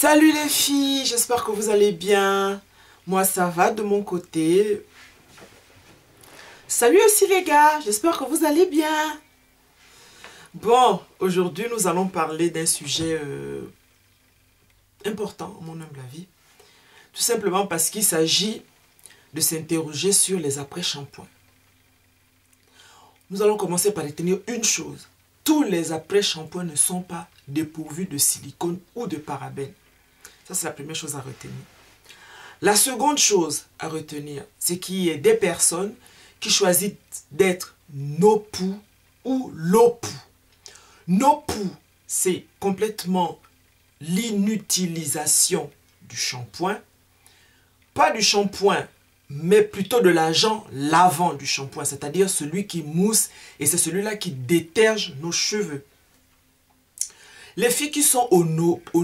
Salut les filles, j'espère que vous allez bien. Moi ça va de mon côté. Salut aussi les gars, j'espère que vous allez bien. Bon, aujourd'hui nous allons parler d'un sujet important, à mon humble avis. Tout simplement parce qu'il s'agit de s'interroger sur les après-shampoings. Nous allons commencer par retenir une chose. Tous les après-shampoings ne sont pas dépourvus de silicone ou de parabènes. Ça, c'est la première chose à retenir. La seconde chose à retenir, c'est qu'il y a des personnes qui choisissent d'être no-poo ou low-poo. No-poo, c'est complètement l'inutilisation du shampoing. Pas du shampoing, mais plutôt de l'agent lavant du shampoing, c'est-à-dire celui qui mousse et c'est celui-là qui déterge nos cheveux. Les filles qui sont au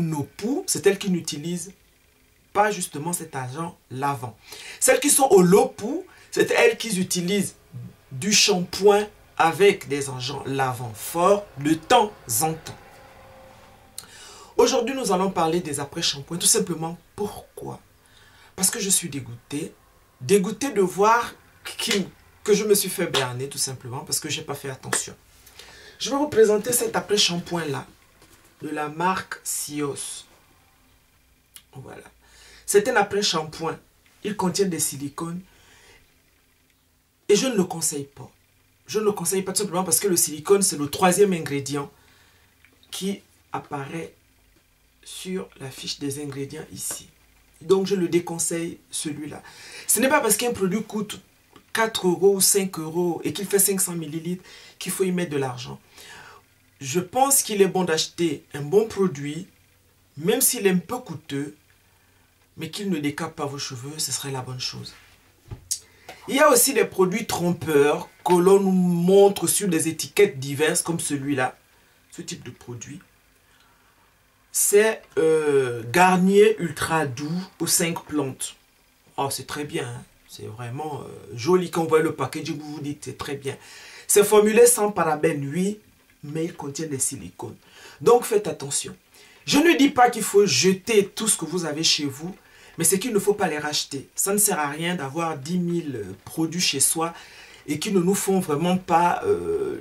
no-poo, c'est elles qui n'utilisent pas justement cet agent lavant. Celles qui sont au low-poo, c'est elles qui utilisent du shampoing avec des agents lavants forts de temps en temps. Aujourd'hui, nous allons parler des après-shampoings. Tout simplement, pourquoi? Parce que je suis dégoûtée. Dégoûtée de voir que je me suis fait berner, tout simplement, parce que je n'ai pas fait attention. Je vais vous présenter cet après-shampoing-là, de la marque Sios. Voilà. C'est un après-shampoing. Il contient des silicones. Et je ne le conseille pas. Je ne le conseille pas tout simplement parce que le silicone, c'est le troisième ingrédient qui apparaît sur la fiche des ingrédients ici. Donc, je le déconseille, celui-là. Ce n'est pas parce qu'un produit coûte 4 € ou 5 € et qu'il fait 500 ml qu'il faut y mettre de l'argent. Je pense qu'il est bon d'acheter un bon produit, même s'il est un peu coûteux, mais qu'il ne décape pas vos cheveux, ce serait la bonne chose. Il y a aussi des produits trompeurs que l'on nous montre sur des étiquettes diverses, comme celui-là, ce type de produit. C'est Garnier Ultra Doux aux 5 plantes. Oh, c'est très bien, hein? C'est vraiment joli. Quand vous voyez le packaging, vous vous dites c'est très bien. C'est formulé sans parabènes, oui, mais il contient des silicones. Donc faites attention. Je ne dis pas qu'il faut jeter tout ce que vous avez chez vous, mais c'est qu'il ne faut pas les racheter. Ça ne sert à rien d'avoir 10 000 produits chez soi et qui ne nous font vraiment pas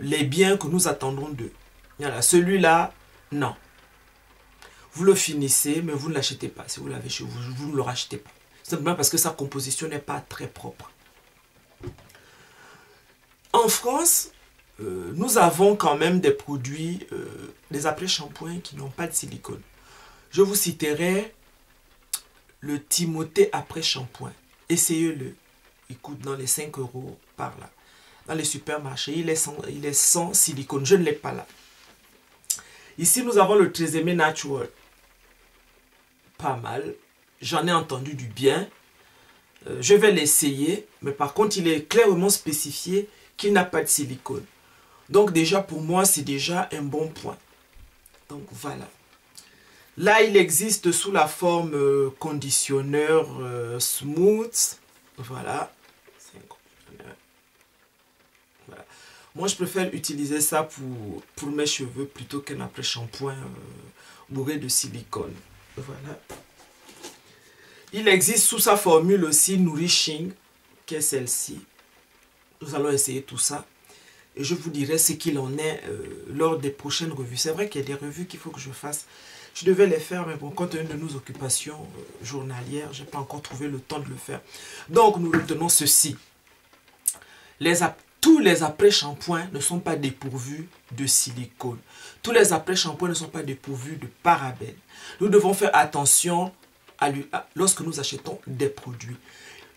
les biens que nous attendons d'eux. Voilà, celui-là, non. Vous le finissez, mais vous ne l'achetez pas. Si vous l'avez chez vous, vous ne le rachetez pas. Simplement parce que sa composition n'est pas très propre. En France, nous avons quand même des produits, des après-shampoings qui n'ont pas de silicone. Je vous citerai le Timothée après-shampoing. Essayez-le. Il coûte dans les 5 € par là. Dans les supermarchés, il est sans silicone. Je ne l'ai pas là. Ici, nous avons le Tresemme Natural. Pas mal. J'en ai entendu du bien. Je vais l'essayer. Mais par contre, il est clairement spécifié qu'il n'a pas de silicone. Donc déjà, pour moi, c'est déjà un bon point. Donc voilà. Là, il existe sous la forme conditionneur smooth. Voilà. Voilà. Moi, je préfère utiliser ça pour mes cheveux plutôt qu'un après-shampoing bourré de silicone. Voilà. Il existe sous sa formule aussi Nourishing, qui est celle-ci. Nous allons essayer tout ça. Et je vous dirai ce qu'il en est lors des prochaines revues. C'est vrai qu'il y a des revues qu'il faut que je fasse. Je devais les faire, mais bon, compte tenu de nos occupations journalières, je n'ai pas encore trouvé le temps de le faire. Donc, nous retenons ceci. Tous les après-shampoings ne sont pas dépourvus de silicone. Tous les après-shampoings ne sont pas dépourvus de parabènes. Nous devons faire attention lorsque nous achetons des produits.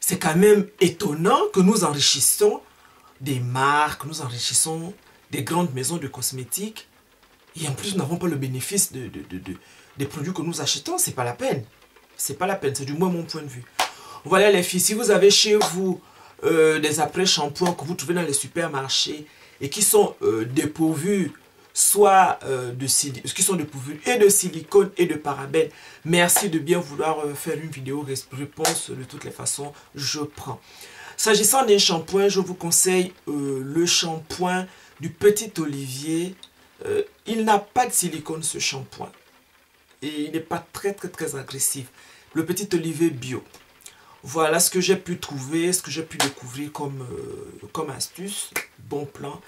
C'est quand même étonnant que nous enrichissons des marques, nous enrichissons des grandes maisons de cosmétiques et en plus nous n'avons pas le bénéfice des produits que nous achetons. C'est pas la peine. C'est pas la peine, c'est du moins mon point de vue. Voilà les filles, si vous avez chez vous des après-shampoings que vous trouvez dans les supermarchés et qui sont dépourvus soit qui sont dépourvus et de silicone et de parabènes, merci de bien vouloir faire une vidéo réponse. De toutes les façons, je prends. S'agissant d'un shampoing, je vous conseille le shampoing du Petit Olivier. Il n'a pas de silicone ce shampoing. et il n'est pas très agressif. Le petit olivier bio. Voilà ce que j'ai pu trouver, ce que j'ai pu découvrir comme astuce, bon plan.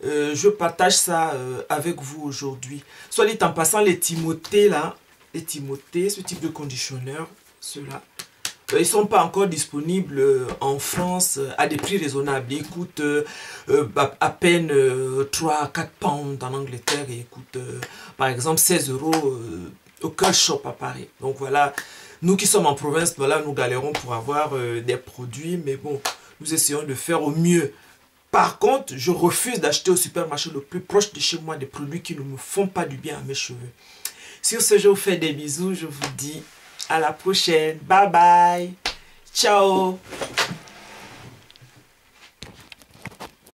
Je partage ça avec vous aujourd'hui. Soit dit en passant, les Timothée là, les Timothée, ce type de conditionneur, ceux-là, ils ne sont pas encore disponibles en France à des prix raisonnables. Ils coûtent à peine 3 à 4 pounds en Angleterre et ils coûtent par exemple 16 € au Curl Shop à Paris. Donc voilà, nous qui sommes en province, voilà, nous galérons pour avoir des produits, mais bon, nous essayons de faire au mieux. Par contre, je refuse d'acheter au supermarché le plus proche de chez moi des produits qui ne me font pas du bien à mes cheveux. Sur ce, je vous fais des bisous, je vous dis à la prochaine. Bye bye. Ciao.